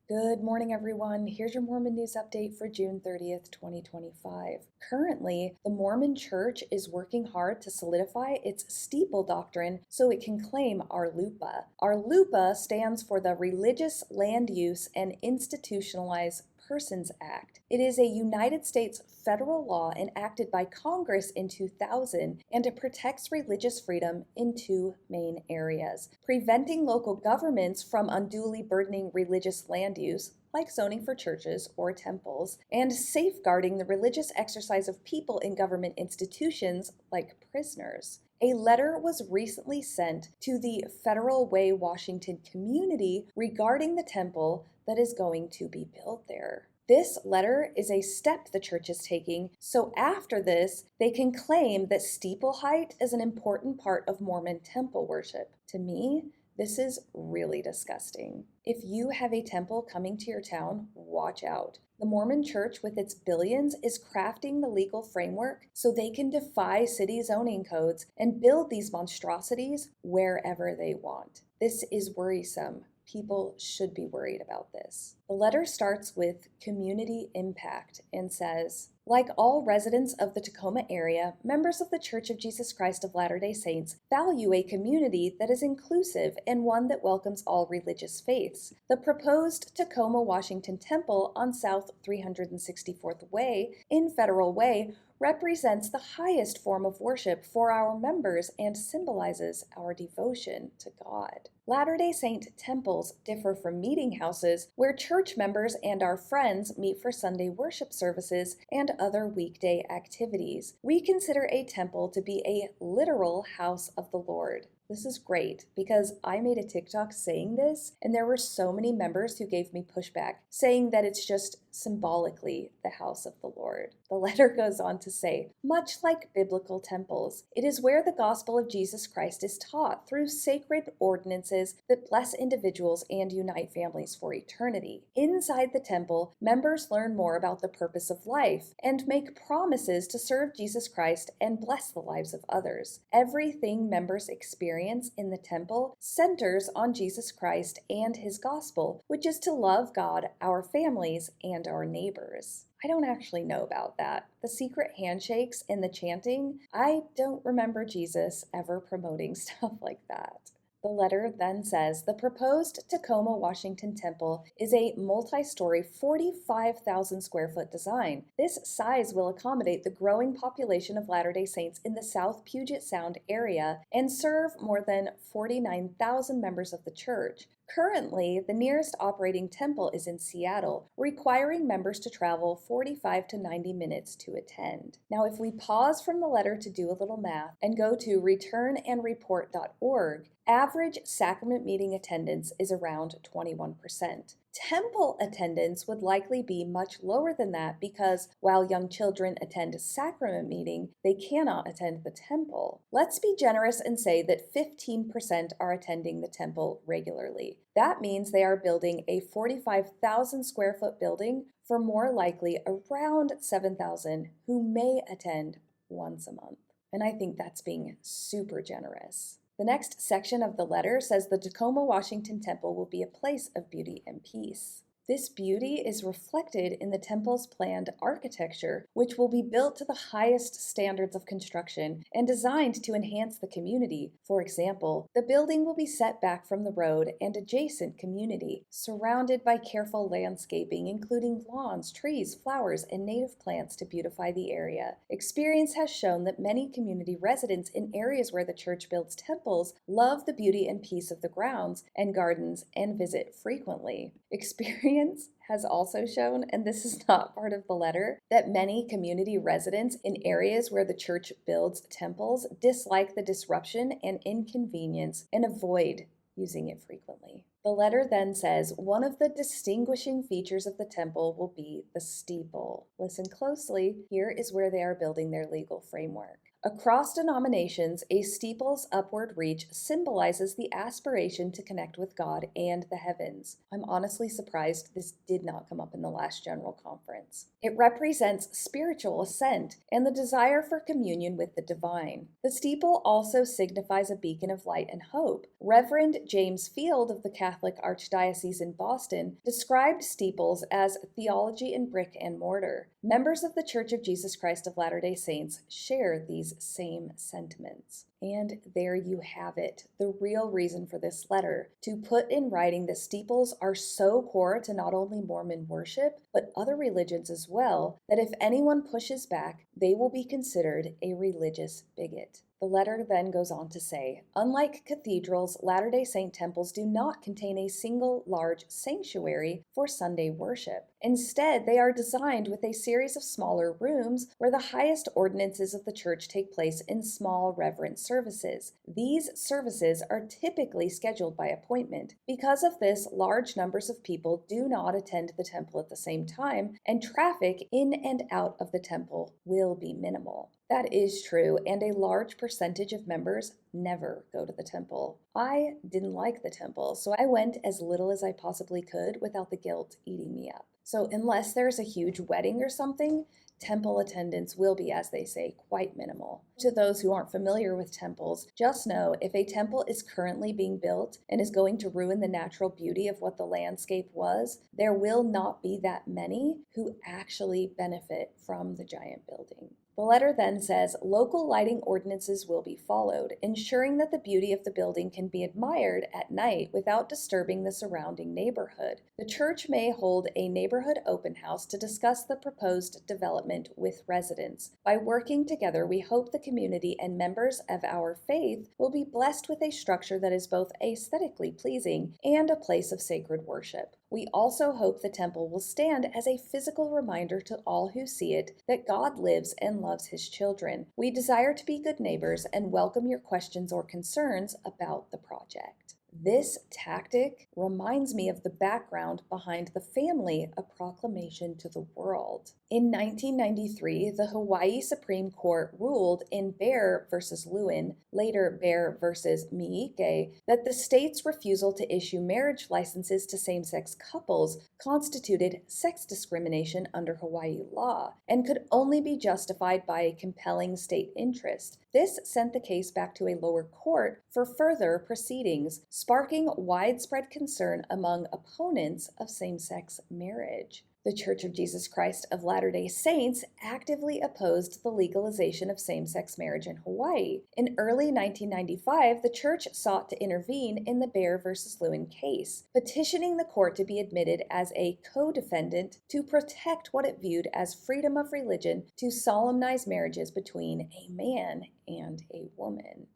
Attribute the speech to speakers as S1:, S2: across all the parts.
S1: Good morning, everyone. Here's your Mormon news update for June 30th, 2025. Currently, the Mormon Church is working hard to solidify its steeple doctrine so it can claim Arlupa. Arlupa stands for the Religious Land Use and Institutionalized Persons Act. It is a United States federal law enacted by Congress in 2000, and it protects religious freedom in two main areas: preventing local governments from unduly burdening religious land use, like zoning for churches or temples, and safeguarding the religious exercise of people in government institutions, like prisoners. A letter was recently sent to the Federal Way, Washington community regarding the temple that is going to be built there. This letter is a step the church is taking, so after this, they can claim that steeple height is an important part of Mormon temple worship. To me, this is really disgusting. If you have a temple coming to your town, watch out. The Mormon Church, with its billions, is crafting the legal framework so they can defy city zoning codes and build these monstrosities wherever they want. This is worrisome. People should be worried about this. The letter starts with community impact and says, like all residents of the Tacoma area, members of the Church of Jesus Christ of Latter-day Saints value a community that is inclusive and one that welcomes all religious faiths. The proposed Tacoma, Washington Temple on South 364th Way in Federal Way represents the highest form of worship for our members and symbolizes our devotion to God. Latter-day Saint temples differ from meeting houses where church members and our friends meet for Sunday worship services and other weekday activities. We consider a temple to be a literal house of the Lord. This is great because I made a TikTok saying this, and there were so many members who gave me pushback, saying that it's just symbolically the house of the Lord. The letter goes on to say, much like biblical temples, it is where the gospel of Jesus Christ is taught through sacred ordinances that bless individuals and unite families for eternity. Inside the temple, members learn more about the purpose of life and make promises to serve Jesus Christ and bless the lives of others. Everything members experience in the temple centers on Jesus Christ and his gospel, which is to love God, our families, and our neighbors. I don't actually know about that. The secret handshakes and the chanting, I don't remember Jesus ever promoting stuff like that. The letter then says, the proposed Tacoma, Washington Temple is a multi-story 45,000 square foot design. This size will accommodate the growing population of Latter-day Saints in the South Puget Sound area and serve more than 49,000 members of the church. Currently, the nearest operating temple is in Seattle, requiring members to travel 45 to 90 minutes to attend. Now, if we pause from the letter to do a little math and go to returnandreport.org, average sacrament meeting attendance is around 21%. Temple attendance would likely be much lower than that because while young children attend a sacrament meeting, they cannot attend the temple. Let's be generous and say that 15% are attending the temple regularly. That means they are building a 45,000 square foot building for more likely around 7,000 who may attend once a month. And I think that's being super generous. The next section of the letter says the Tacoma, Washington Temple will be a place of beauty and peace. This beauty is reflected in the temple's planned architecture, which will be built to the highest standards of construction and designed to enhance the community. For example, the building will be set back from the road and adjacent community, surrounded by careful landscaping, including lawns, trees, flowers, and native plants to beautify the area. Experience has shown that many community residents in areas where the church builds temples love the beauty and peace of the grounds and gardens and visit frequently. Experience has also shown, and this is not part of the letter, that many community residents in areas where the church builds temples dislike the disruption and inconvenience and avoid using it frequently. The letter then says one of the distinguishing features of the temple will be the steeple. Listen closely. Here is where they are building their legal framework. Across denominations, a steeple's upward reach symbolizes the aspiration to connect with God and the heavens. I'm honestly surprised this did not come up in the last General Conference. It represents spiritual ascent and the desire for communion with the divine. The steeple also signifies a beacon of light and hope. Reverend James Field of the Catholic Archdiocese in Boston described steeples as theology in brick and mortar. Members of the Church of Jesus Christ of Latter-day Saints share these same sentiments. And there you have it, the real reason for this letter, to put in writing that steeples are so core to not only Mormon worship, but other religions as well, that if anyone pushes back, they will be considered a religious bigot. The letter then goes on to say, unlike cathedrals, Latter-day Saint temples do not contain a single large sanctuary for Sunday worship. Instead, they are designed with a series of smaller rooms where the highest ordinances of the church take place in small reverent services. These services are typically scheduled by appointment. Because of this, large numbers of people do not attend the temple at the same time, and traffic in and out of the temple will be minimal. That is true, and a large percentage of members never go to the temple. I didn't like the temple, so I went as little as I possibly could without the guilt eating me up. So unless there's a huge wedding or something, temple attendance will be, as they say, quite minimal. To those who aren't familiar with temples, just know if a temple is currently being built and is going to ruin the natural beauty of what the landscape was, there will not be that many who actually benefit from the giant building. The letter then says, local lighting ordinances will be followed, ensuring that the beauty of the building can be admired at night without disturbing the surrounding neighborhood. The church may hold a neighborhood open house to discuss the proposed development with residents. By working together, we hope the community and members of our faith will be blessed with a structure that is both aesthetically pleasing and a place of sacred worship. We also hope the temple will stand as a physical reminder to all who see it that God lives and loves his children. We desire to be good neighbors and welcome your questions or concerns about the project. This tactic reminds me of the background behind the family, a proclamation to the world. In 1993, the Hawaii Supreme Court ruled in Bear v. Lewin, later Bear v. Miike, that the state's refusal to issue marriage licenses to same-sex couples constituted sex discrimination under Hawaii law and could only be justified by a compelling state interest. This sent the case back to a lower court for further proceedings, sparking widespread concern among opponents of same-sex marriage. The Church of Jesus Christ of Latter-day Saints actively opposed the legalization of same-sex marriage in Hawaii. In early 1995, the church sought to intervene in the Bear v. Lewin case, petitioning the court to be admitted as a co-defendant to protect what it viewed as freedom of religion to solemnize marriages between a man and a woman.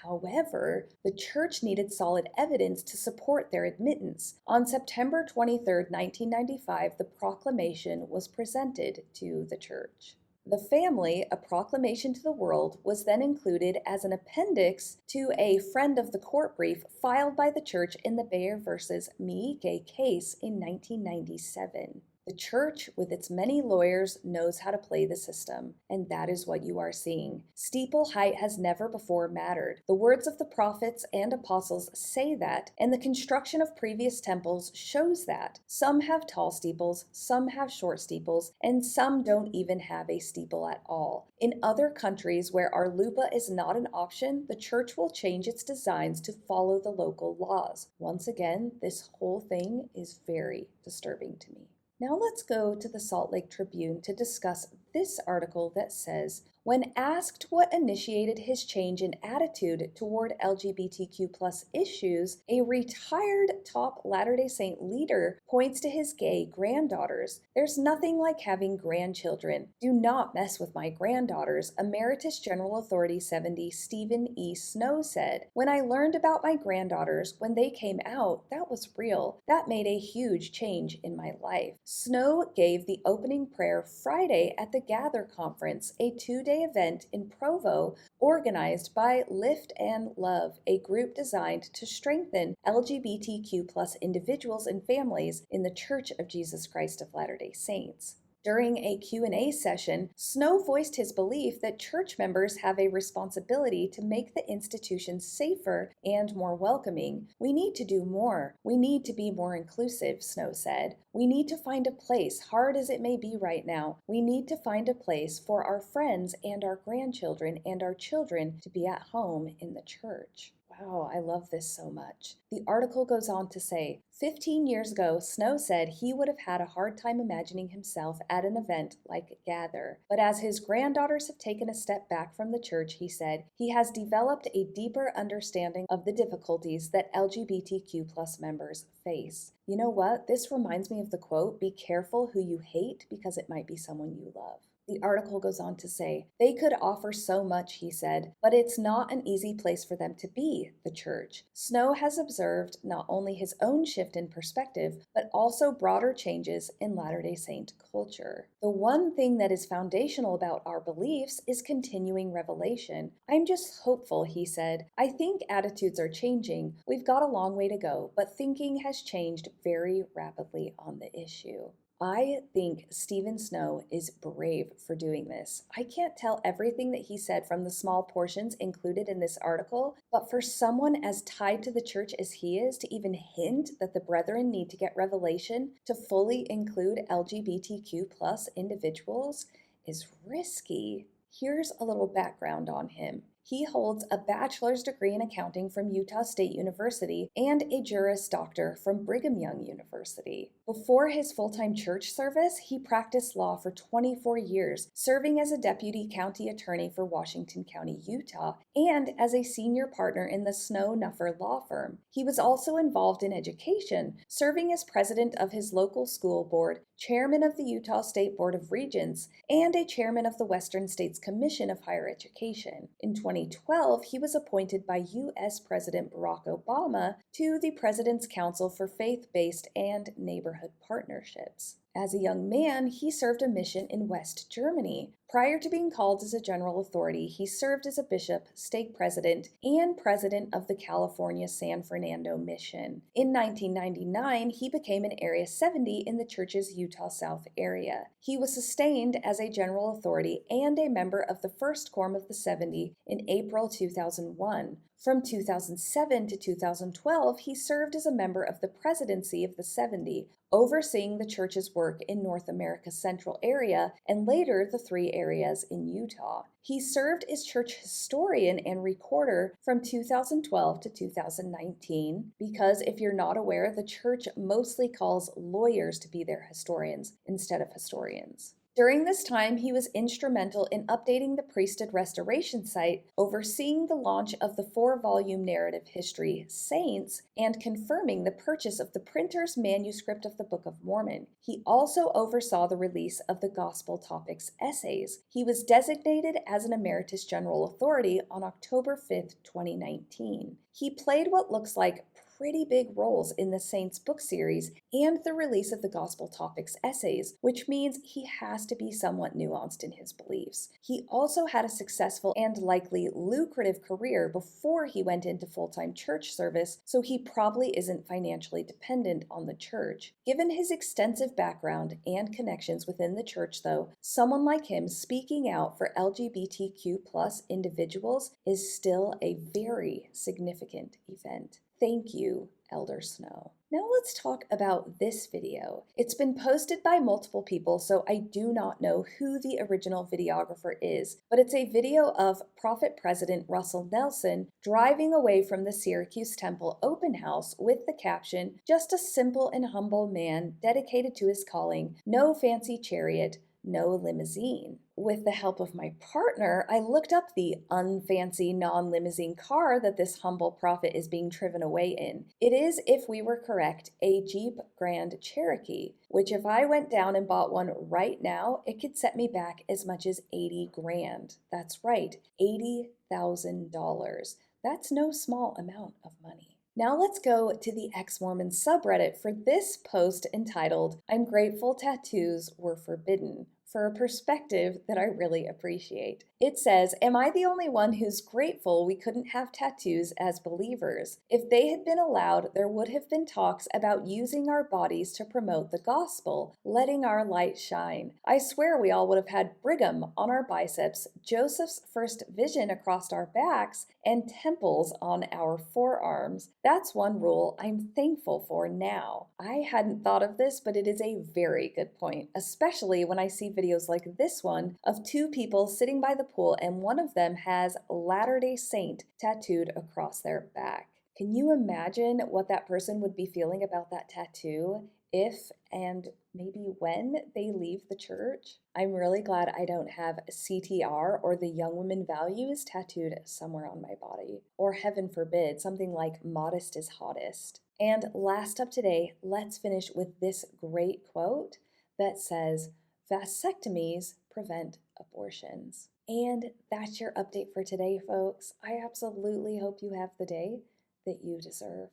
S1: However, the church needed solid evidence to support their admittance. On September 23, 1995, the proclamation was presented to the church. The family, a proclamation to the world, was then included as an appendix to a friend of the court brief filed by the church in the Bear v. Miike case in 1997. The church, with its many lawyers, knows how to play the system, and that is what you are seeing. Steeple height has never before mattered. The words of the prophets and apostles say that, and the construction of previous temples shows that. Some have tall steeples, some have short steeples, and some don't even have a steeple at all. In other countries where our lupa is not an option, the church will change its designs to follow the local laws. Once again, this whole thing is very disturbing to me. Now let's go to the Salt Lake Tribune to discuss this article that says, when asked what initiated his change in attitude toward LGBTQ plus issues, a retired top Latter-day Saint leader points to his gay granddaughters. There's nothing like having grandchildren. Do not mess with my granddaughters, Emeritus General Authority 70 Stephen E. Snow said. When I learned about my granddaughters when they came out, that was real. That made a huge change in my life. Snow gave the opening prayer Friday at the Gather Conference, a two-day event in Provo organized by Lift and Love, a group designed to strengthen LGBTQ plus individuals and families in the Church of Jesus Christ of Latter-day Saints. During a Q&A session, Snow voiced his belief that church members have a responsibility to make the institution safer and more welcoming. "We need to do more. We need to be more inclusive," Snow said. "We need to find a place, hard as it may be right now. We need to find a place for our friends and our grandchildren and our children to be at home in the church." Wow, I love this so much. The article goes on to say, 15 years ago, Snow said he would have had a hard time imagining himself at an event like Gather. But as his granddaughters have taken a step back from the church, he said, he has developed a deeper understanding of the difficulties that LGBTQ plus members face. You know what? This reminds me of the quote, "Be careful who you hate because it might be someone you love." The article goes on to say, "They could offer so much," he said, "but it's not an easy place for them to be, the church." Snow has observed not only his own shift in perspective, but also broader changes in Latter-day Saint culture. "The one thing that is foundational about our beliefs is continuing revelation. I'm just hopeful," he said. "I think attitudes are changing. We've got a long way to go, but thinking has changed very rapidly on the issue." I think Stephen Snow is brave for doing this. I can't tell everything that he said from the small portions included in this article, but for someone as tied to the church as he is to even hint that the brethren need to get revelation to fully include LGBTQ plus individuals is risky. Here's a little background on him. He holds a bachelor's degree in accounting from Utah State University and a Juris Doctor from Brigham Young University. Before his full-time church service, he practiced law for 24 years, serving as a deputy county attorney for Washington County, Utah, and as a senior partner in the Snow Nuffer law firm. He was also involved in education, serving as president of his local school board, chairman of the Utah State Board of Regents, and a chairman of the Western States Commission of Higher Education. In 2012, he was appointed by U.S. President Barack Obama to the President's Council for Faith-Based and Neighborhood Partnerships. As a young man, he served a mission in West Germany. Prior to being called as a general authority, he served as a bishop, stake president, and president of the California San Fernando Mission. In 1999, he became an Area 70 in the church's Utah South area. He was sustained as a general authority and a member of the First Quorum of the 70 in April 2001. From 2007 to 2012, he served as a member of the presidency of the 70, overseeing the church's work in North America's central area and later the 3 areas in Utah. He served as church historian and recorder from 2012 to 2019 because, if you're not aware, the church mostly calls lawyers to be their historians instead of historians. During this time, he was instrumental in updating the priesthood restoration site, overseeing the launch of the 4-volume narrative history, Saints, and confirming the purchase of the printer's manuscript of the Book of Mormon. He also oversaw the release of the Gospel Topics essays. He was designated as an Emeritus General Authority on October 5, 2019. He played what looks like pretty big roles in the Saints book series and the release of the Gospel Topics essays, which means he has to be somewhat nuanced in his beliefs. He also had a successful and likely lucrative career before he went into full-time church service, so he probably isn't financially dependent on the church. Given his extensive background and connections within the church, though, someone like him speaking out for LGBTQ plus individuals is still a very significant event. Thank you, Elder Snow. Now let's talk about this video. It's been posted by multiple people, so I do not know who the original videographer is, but it's a video of Prophet President Russell Nelson driving away from the Syracuse Temple open house with the caption, "Just a simple and humble man dedicated to his calling, no fancy chariot, no limousine." With the help of my partner, I looked up the unfancy non-limousine car that this humble prophet is being driven away in. It is, if we were correct, a Jeep Grand Cherokee, which if I went down and bought one right now, it could set me back as much as 80 grand. That's right, $80,000. That's no small amount of money. Now let's go to the ex-Mormon subreddit for this post entitled, "I'm grateful tattoos were forbidden," for a perspective that I really appreciate. It says, "Am I the only one who's grateful we couldn't have tattoos as believers? If they had been allowed, there would have been talks about using our bodies to promote the gospel, letting our light shine. I swear we all would have had Brigham on our biceps, Joseph's first vision across our backs, and temples on our forearms. That's one rule I'm thankful for now." I hadn't thought of this, but it is a very good point, especially when I see videos like this one of two people sitting by the pool and one of them has Latter-day Saint tattooed across their back. Can you imagine what that person would be feeling about that tattoo if and maybe when they leave the church? I'm really glad I don't have CTR or the Young Women Values tattooed somewhere on my body. Or heaven forbid, something like modest is hottest. And last up today, let's finish with this great quote that says, "Vasectomies prevent abortions." And that's your update for today, folks. I absolutely hope you have the day that you deserve.